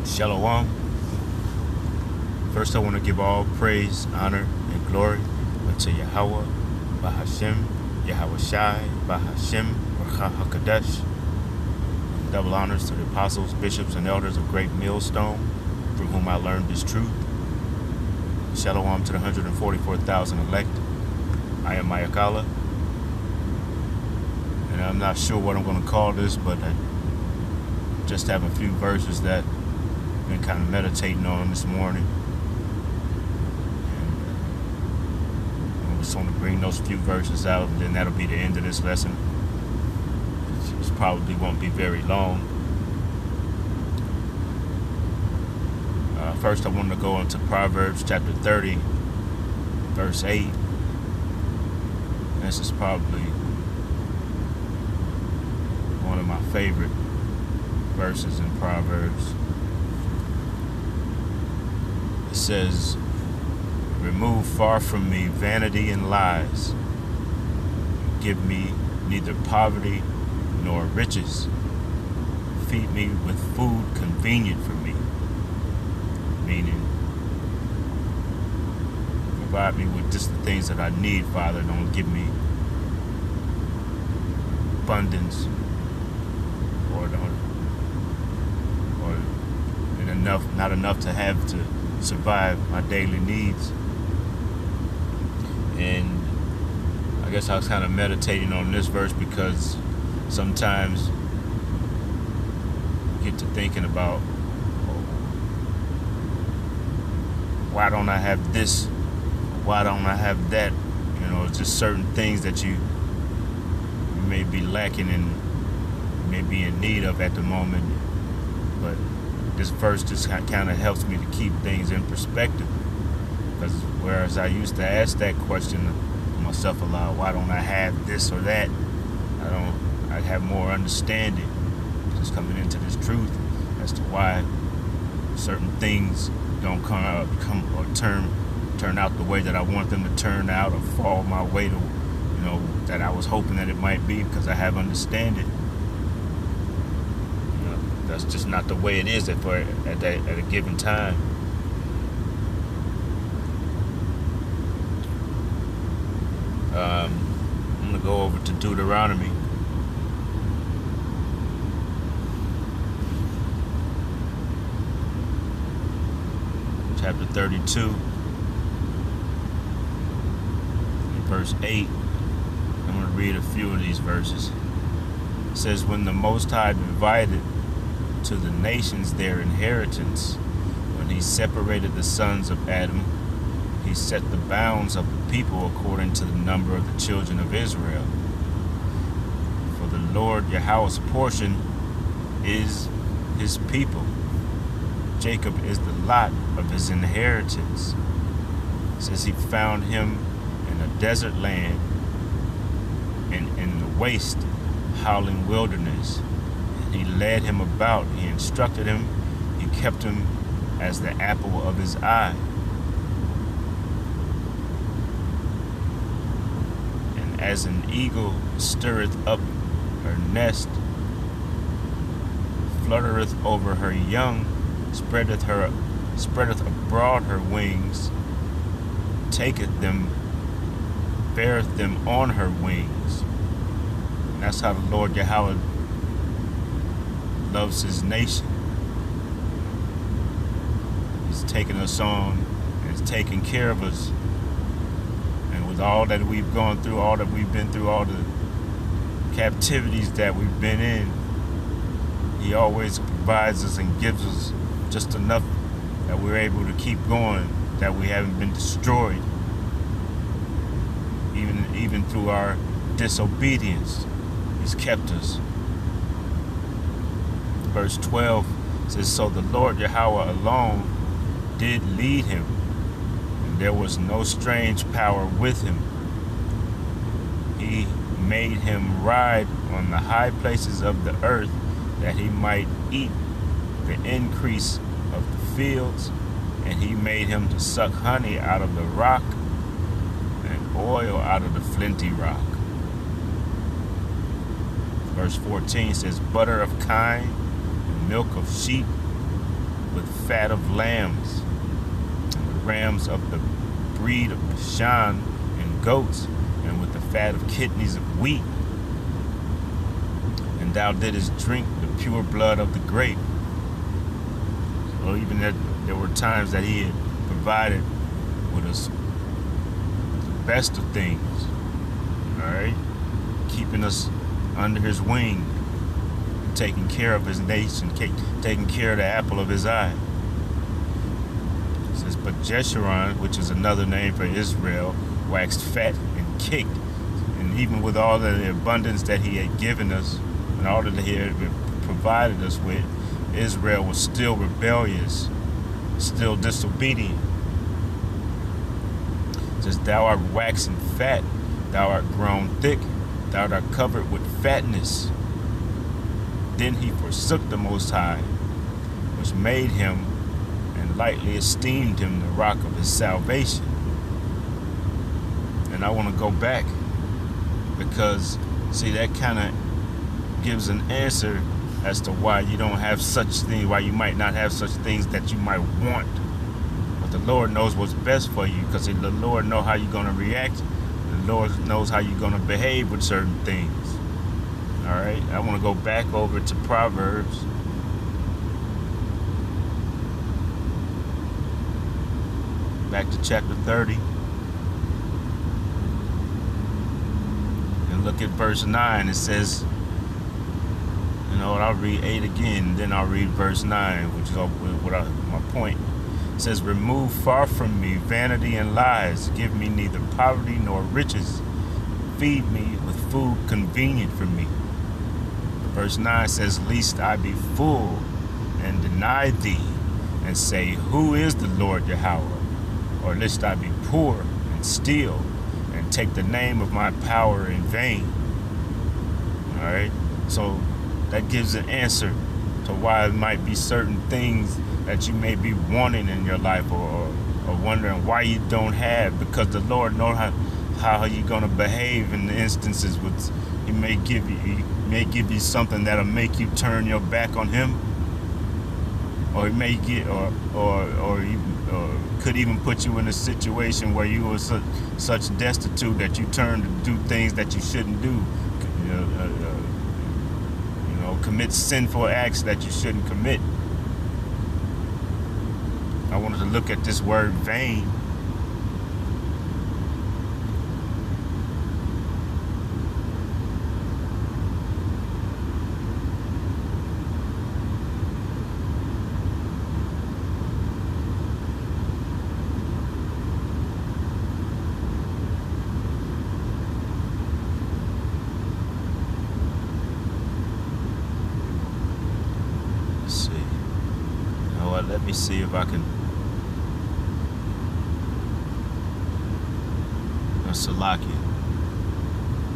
Shalom. First, I want to give all praise, honor, and glory unto Yahweh, Bahashem, Yahweh Shai, Bahashem, Racha HaKadosh. Double honors to the apostles, bishops, and elders of Great Millstone, from whom I learned this truth. Shalom to the 144,000 elect. I am Mayakala. And I'm not sure what I'm going to call this, but I just have a few verses that I've been kind of meditating on this morning. And I just want to bring those few verses out, and then that'll be the end of this lesson. It probably won't be very long. First, I want to go into Proverbs chapter 30, verse 8. This is probably one of my favorite verses in Proverbs. It says, "Remove far from me vanity and lies. Give me neither poverty nor riches. Feed me with food convenient for me." Meaning, provide me with just the things that I need, Father. Don't give me abundance or not enough to have to survive my daily needs. And I guess I was kind of meditating on this verse because sometimes you get to thinking about, why don't I have this? Why don't I have that? You know, it's just certain things that you may be lacking and may be in need of at the moment. But this verse just kind of helps me to keep things in perspective. Because whereas I used to ask that question to myself a lot, why don't I have this or that? I have more understanding just coming into this truth as to why certain things don't turn out the way that I want them to turn out, or fall my way to, that I was hoping that it might be, because I have understanding. That's just not the way it is at a given time. I'm gonna go over to Deuteronomy. Chapter 32, verse 8. I'm going to read a few of these verses. It says, "When the Most High divided to the nations their inheritance, when he separated the sons of Adam, he set the bounds of the people according to the number of the children of Israel. For the Lord Yahweh's portion is his people. Jacob is the lot of his inheritance. It says he found him in a desert land and in the waste, howling wilderness. And he led him about, he instructed him, he kept him as the apple of his eye. And as an eagle stirreth up her nest, fluttereth over her young, spreadeth abroad her wings, taketh them, beareth them on her wings." And that's how the Lord Yahweh loves his nation. He's taking us on and he's taking care of us. And with all that we've gone through, all that we've been through, all the captivities that we've been in, he always provides us and gives us just enough that we're able to keep going, that we haven't been destroyed, even through our disobedience. He's kept us. Verse 12 says, "So the Lord Yahweh alone did lead him, and there was no strange power with him. He made him ride on the high places of the earth, that he might eat the increase of the fields, and he made him to suck honey out of the rock and oil out of the flinty rock." Verse 14 says, "Butter of kine and milk of sheep with fat of lambs, and with rams of the breed of Bashan, and goats, and with the fat of kidneys of wheat. And thou didst drink the pure blood of the grape. So even that there were times that he had provided with us the best of things, all right, keeping us under his wing, taking care of his nation, taking care of the apple of his eye. It says, but Jeshurun, which is another name for Israel, waxed fat and kicked. And even with all of the abundance that he had given us and all that he had provided us with, Israel was still rebellious, still disobedient. It says, thou art waxen fat, thou art grown thick, thou art covered with fatness. Then he forsook the Most High, which made him, and lightly esteemed him the rock of his salvation. And I want to go back because, see, that kind of gives an answer as to why you don't have such things, why you might not have such things that you might want. But the Lord knows what's best for you, because the Lord knows how you're going to react. The Lord knows how you're going to behave with certain things. All right, I want to go back over to Proverbs. Back to chapter 30. And look at verse 9. It says, you know, I'll read 8 again, then I'll read verse 9, which is my point. It says, remove far from me vanity and lies. Give me neither poverty nor riches. Feed me with food convenient for me. Verse 9 says, lest I be full and deny thee, and say, who is the Lord Yahweh? Or lest I be poor and steal, and take the name of my power in vain. All right? So that gives an answer to why it might be certain things that you may be wanting in your life, or wondering why you don't have, because the Lord knows how you're going to behave in the instances with. He may give you something that'll make you turn your back on him, or he may get, or could even put you in a situation where you were such destitute that you turn to do things that you shouldn't do. Commit sinful acts that you shouldn't commit. I wanted to look at this word vain. Let me see if I can. Salakia.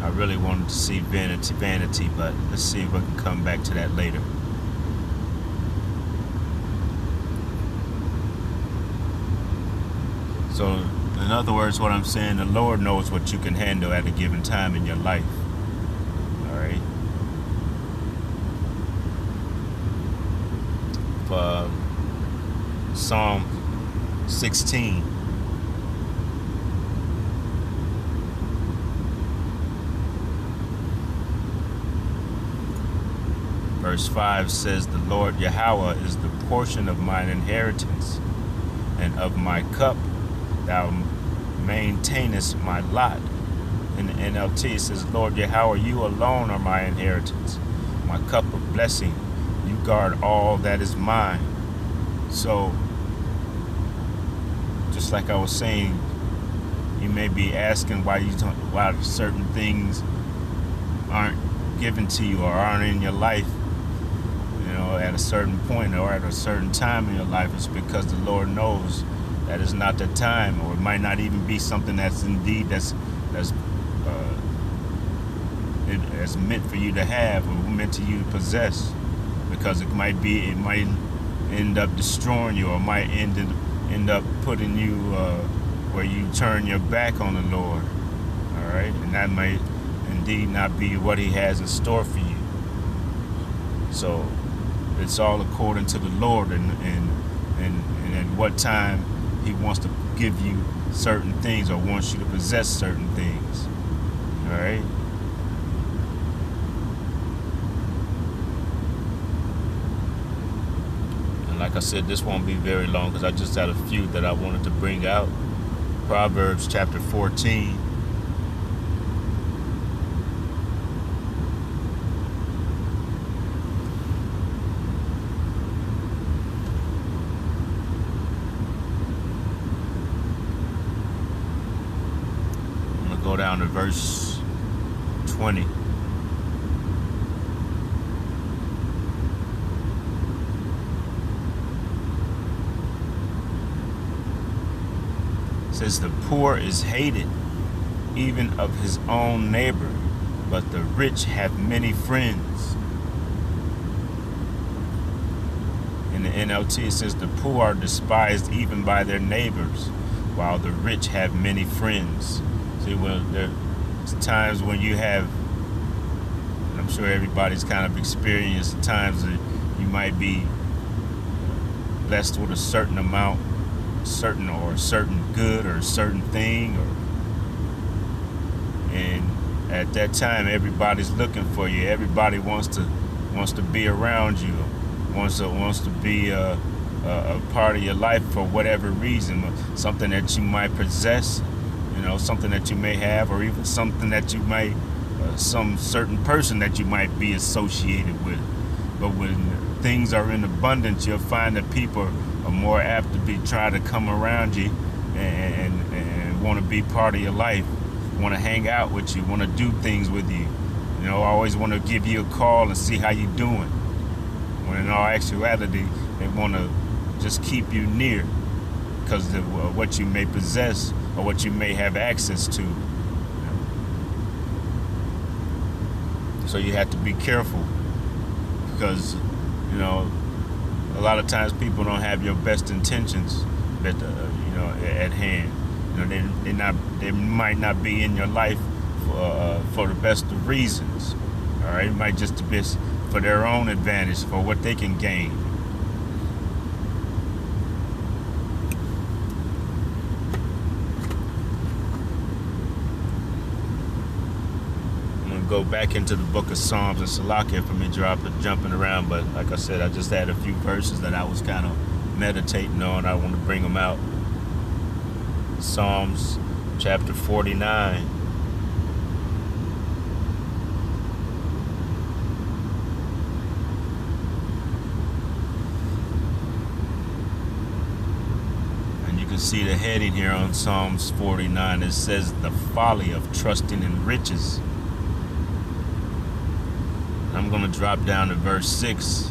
I really wanted to see vanity, but let's see if I can come back to that later. So, in other words, what I'm saying, the Lord knows what you can handle at a given time in your life. All right. Psalm 16. Verse 5 says, the Lord Yahweh is the portion of mine inheritance, and of my cup thou maintainest my lot. In the NLT it says, Lord Yahweh, you alone are my inheritance, my cup of blessing. You guard all that is mine. So, just like I was saying, you may be asking why certain things aren't given to you or aren't in your life, at a certain point or at a certain time in your life. It's because the Lord knows that it's not the time, or it might not even be something that's meant for you to have or meant to you to possess, because it might end up destroying you, or might end up putting you where you turn your back on the Lord. All right, and that might indeed not be what He has in store for you. So it's all according to the Lord, and and at what time he wants to give you certain things or wants you to possess certain things. All right. And like I said, this won't be very long because I just had a few that I wanted to bring out. Proverbs chapter 14. Go down to verse 20. It says, the poor is hated even of his own neighbor, but the rich have many friends. In the NLT it says, the poor are despised even by their neighbors, while the rich have many friends. See, well, there's times when you have, and I'm sure everybody's kind of experienced times that you might be blessed with a certain amount, certain good or a certain thing, and at that time everybody's looking for you. Everybody wants to be around you, wants to be a part of your life for whatever reason, something that you might possess. Something that you may have, or even something that you might, some certain person that you might be associated with. But when things are in abundance, you'll find that people are more apt to be trying to come around you and want to be part of your life, want to hang out with you, want to do things with you. Always want to give you a call and see how you're doing. When in all actuality, they want to just keep you near because of what you may possess or what you may have access to. So you have to be careful because, a lot of times people don't have your best intentions at hand. They might not be in your life for the best of reasons. All right, it might just be for their own advantage, for what they can gain. Go back into the book of Psalms, and Salakia for me jumping around, but like I said, I just had a few verses that I was kind of meditating on. I want to bring them out. Psalms chapter 49. And you can see the heading here on Psalms 49. It says, the folly of trusting in riches. I'm going to drop down to verse 6.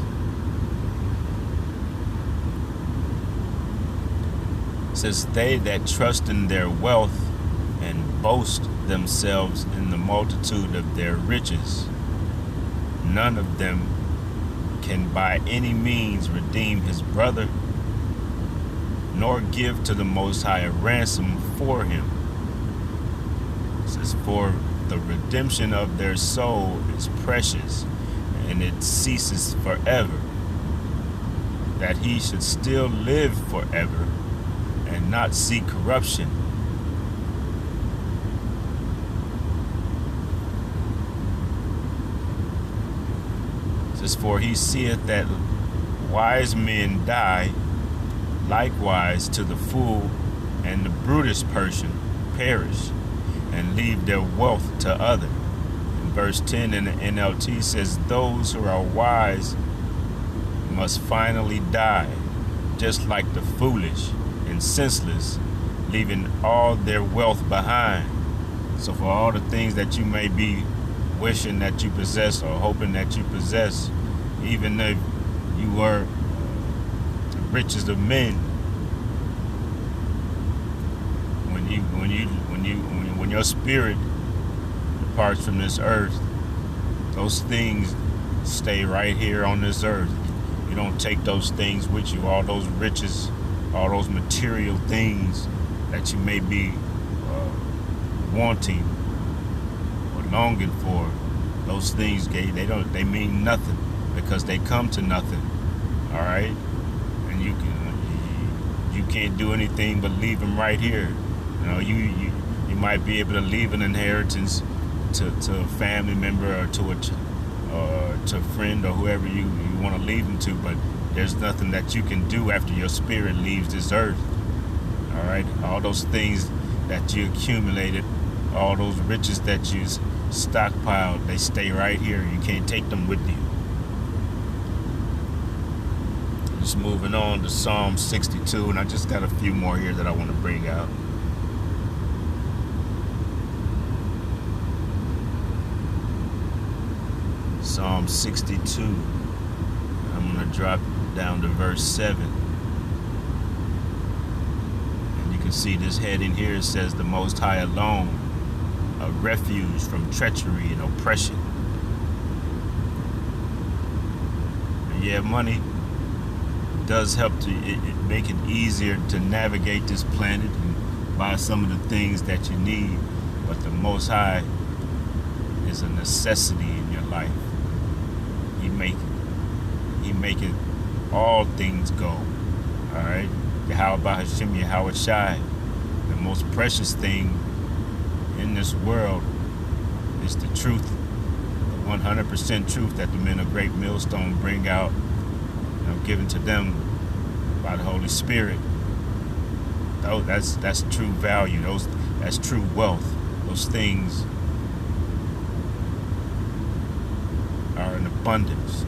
It says, they that trust in their wealth and boast themselves in the multitude of their riches, none of them can by any means redeem his brother, nor give to the Most High a ransom for him. It says, for the redemption of their soul is precious, and it ceases forever, that he should still live forever and not see corruption. It says, for he seeth that wise men die, likewise to the fool and the brutish person perish, and leave their wealth to others. Verse 10 in the NLT says, those who are wise must finally die, just like the foolish and senseless, leaving all their wealth behind. So for all the things that you may be wishing that you possess or hoping that you possess, even if you were the richest of men, when your spirit departs from this earth, those things stay right here on this earth. You don't take those things with you, all those riches, all those material things that you may be wanting or longing for. Those things, they mean nothing because they come to nothing. All right, and you can't do anything but leave them right here. You know, you might be able to leave an inheritance to a family member or to a friend or whoever you want to leave them to, but there's nothing that you can do after your spirit leaves this earth. All right, all those things that you accumulated, all those riches that you stockpiled, they stay right here. You can't take them with you. Just moving on to Psalm 62, and I just got a few more here that I want to bring out. Psalm 62. I'm going to drop down to verse 7. And you can see this heading here. It says, "The Most High alone, a refuge from treachery and oppression." And yeah, money does help to make it easier to navigate this planet and buy some of the things that you need. But the Most High is a necessity in your life. He make it all things go. All right. Yahweh Hashem, Yahweh Shai. The most precious thing in this world is the truth, the 100% truth that the men of Great Millstone bring out, given to them by the Holy Spirit. Oh, that's true value. That's true wealth. Those things are in abundance.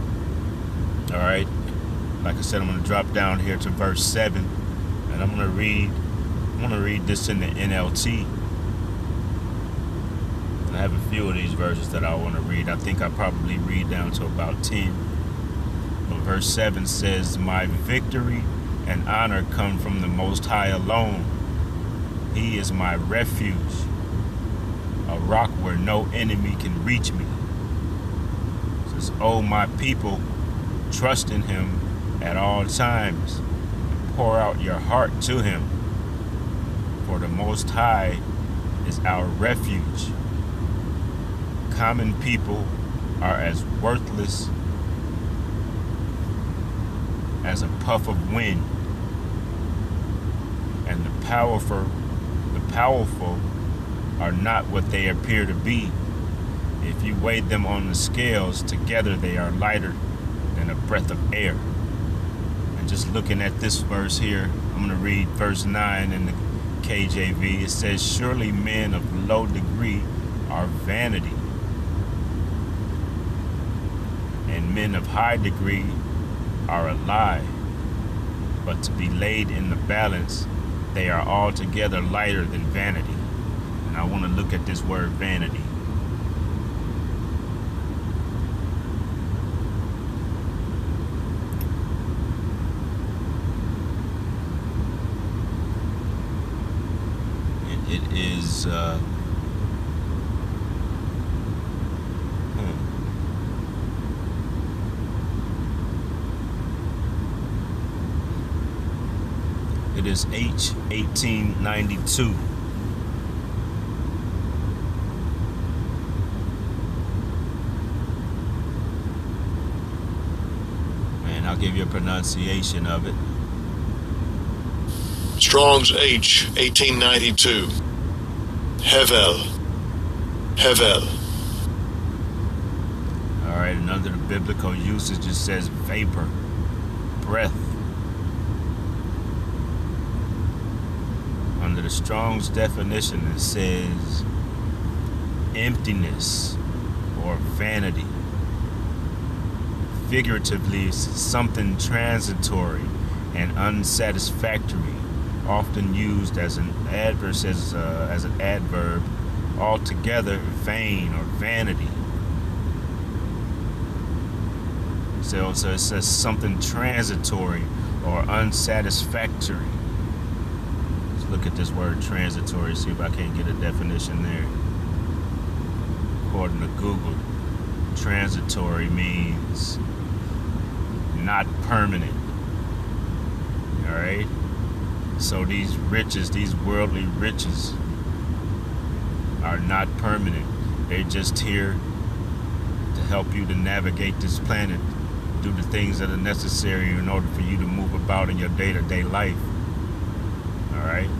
All right. Like I said, I'm going to drop down here to verse 7, and I'm going to read this in the NLT. And I have a few of these verses that I want to read. I think I probably read down to about 10. But verse 7 says, "My victory and honor come from the Most High alone. He is my refuge, a rock where no enemy can reach me." It says, "Oh, my people, trust in him at all times, and pour out your heart to him. For the Most High is our refuge. Common people are as worthless as a puff of wind, and the powerful are not what they appear to be. If you weigh them on the scales, together they are lighter than a breath of air." And just looking at this verse here, I'm going to read verse 9 in the KJV. It says, "Surely men of low degree are vanity, and men of high degree are a lie. But to be laid in the balance, they are altogether lighter than vanity." And I want to look at this word vanity. And it is It is H1892. And I'll give you a pronunciation of it. Strong's H 1892. Hevel. Hevel. All right, and under the biblical usage, it says vapor, breath. Under the Strong's definition, it says emptiness or vanity. Figuratively, something transitory and unsatisfactory, often used as an adverb, altogether vain or vanity. So it says something transitory or unsatisfactory. Look at this word transitory, see if I can't get a definition there. According to Google, transitory means not permanent. All right? So these riches, these worldly riches, are not permanent. They're just here to help you to navigate this planet, do the things that are necessary in order for you to move about in your day-to-day life. All right.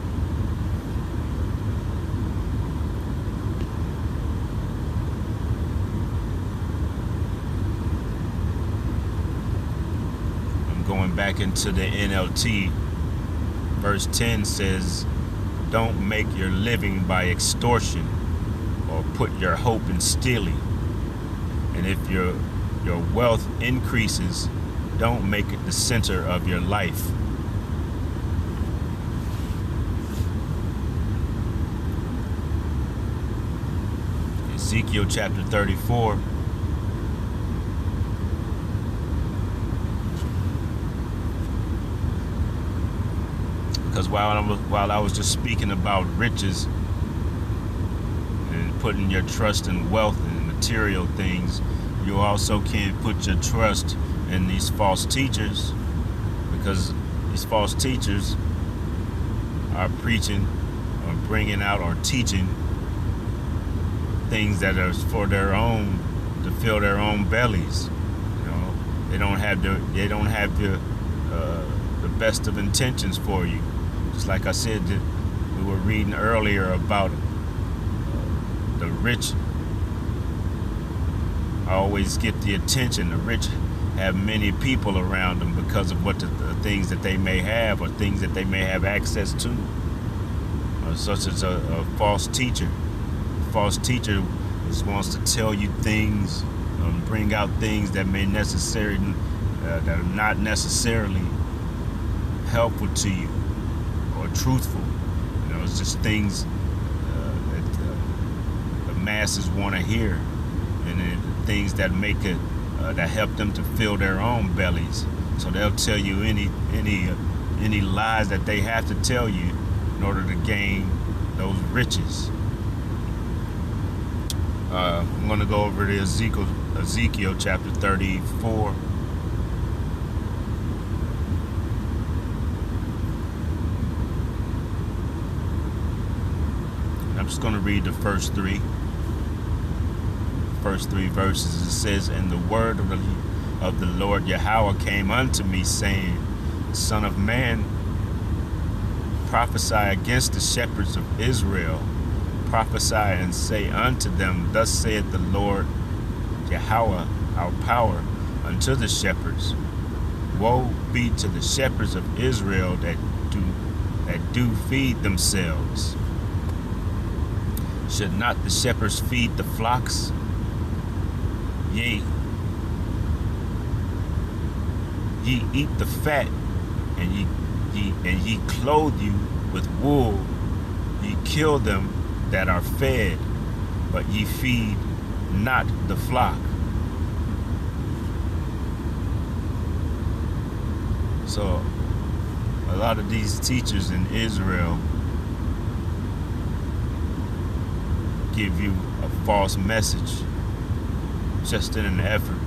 I'm going back into the NLT. Verse 10 says, don't make your living by extortion or put your hope in stealing. And if your wealth increases, don't make it the center of your life. Ezekiel chapter 34. Because while I was just speaking about riches and putting your trust in wealth and material things, you also can't put your trust in these false teachers, because these false teachers are preaching or bringing out or teaching things that are for their own, to fill their own bellies. You know, they don't have the best of intentions for you. Just like I said, that we were reading earlier about the rich always get the attention. The rich have many people around them because of what the things that they may have, or things that they may have access to, such as a false teacher. A false teacher just wants to tell you things, bring out things that may that are not necessarily helpful to you or truthful. You know, it's just things that the masses want to hear, and things that make it that help them to fill their own bellies. So they'll tell you any lies that they have to tell you in order to gain those riches. I'm going to go over to Ezekiel chapter 34. I'm just going to read the first three verses. It says, and the word of the Lord Yahweh came unto me, saying, Son of man, prophesy against the shepherds of Israel. Prophesy and say unto them, Thus saith the Lord Yahweh, our power, unto the shepherds. Woe be to the shepherds of Israel that do feed themselves. Should not the shepherds feed the flocks? Yea, ye eat the fat, and ye clothe you with wool. Ye kill them that are fed, but ye feed not the flock. So a lot of these teachers in Israel give you a false message just in an effort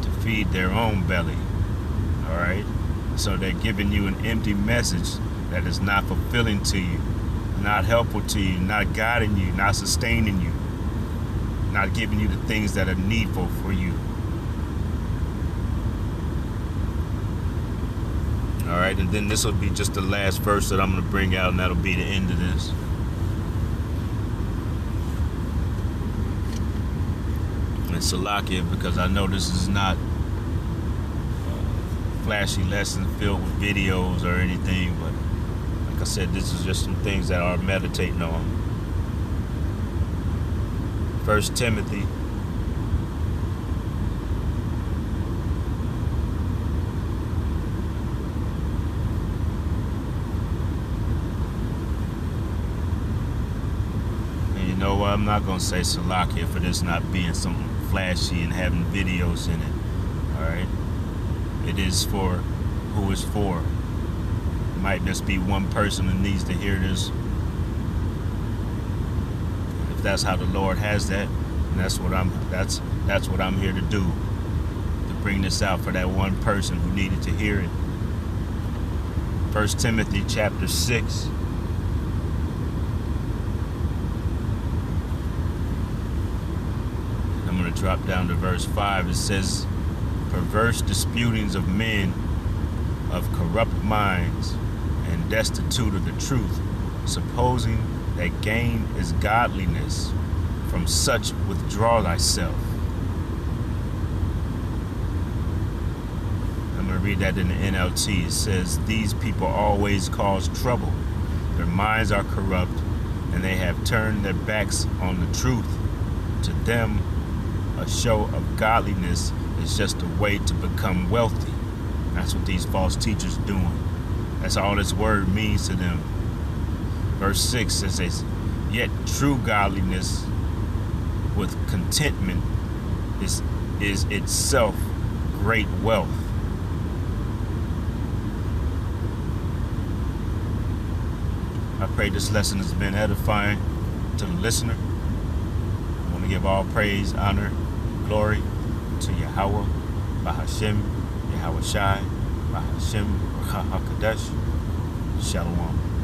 to feed their own belly. All right, so they're giving you an empty message that is not fulfilling to you, not helpful to you, not guiding you, not sustaining you, not giving you the things that are needful for you. All right, and then this will be just the last verse that I'm going to bring out, and that'll be the end of this. And Salakia, because I know this is not flashy lesson filled with videos or anything, but like I said, this is just some things that are meditating on. 1 Timothy and you know what, I'm not going to say Salakia for this not being something flashy and having videos in it. Alright, it is for who it's for. It might just be one person that needs to hear this. If that's how the Lord has that, and that's what I'm here to do, to bring this out for that one person who needed to hear it. 1 Timothy chapter 6. I'm going to drop down to verse 5. It says, perverse disputings of men of corrupt minds and destitute of the truth, supposing that gain is godliness. From such withdraw thyself. I'm going to read that in the NLT. It says, these people always cause trouble. Their minds are corrupt, and they have turned their backs on the truth. To them, a show of godliness is just a way to become wealthy. That's what these false teachers are doing. That's all this word means to them. Verse 6 says, yet true godliness with contentment is itself great wealth. I pray this lesson has been edifying to the listener. I want to give all praise, honor, glory to Yahweh, Bahashem, Yahweh Shai, Bahashem, Ruach HaKodesh. Shalom.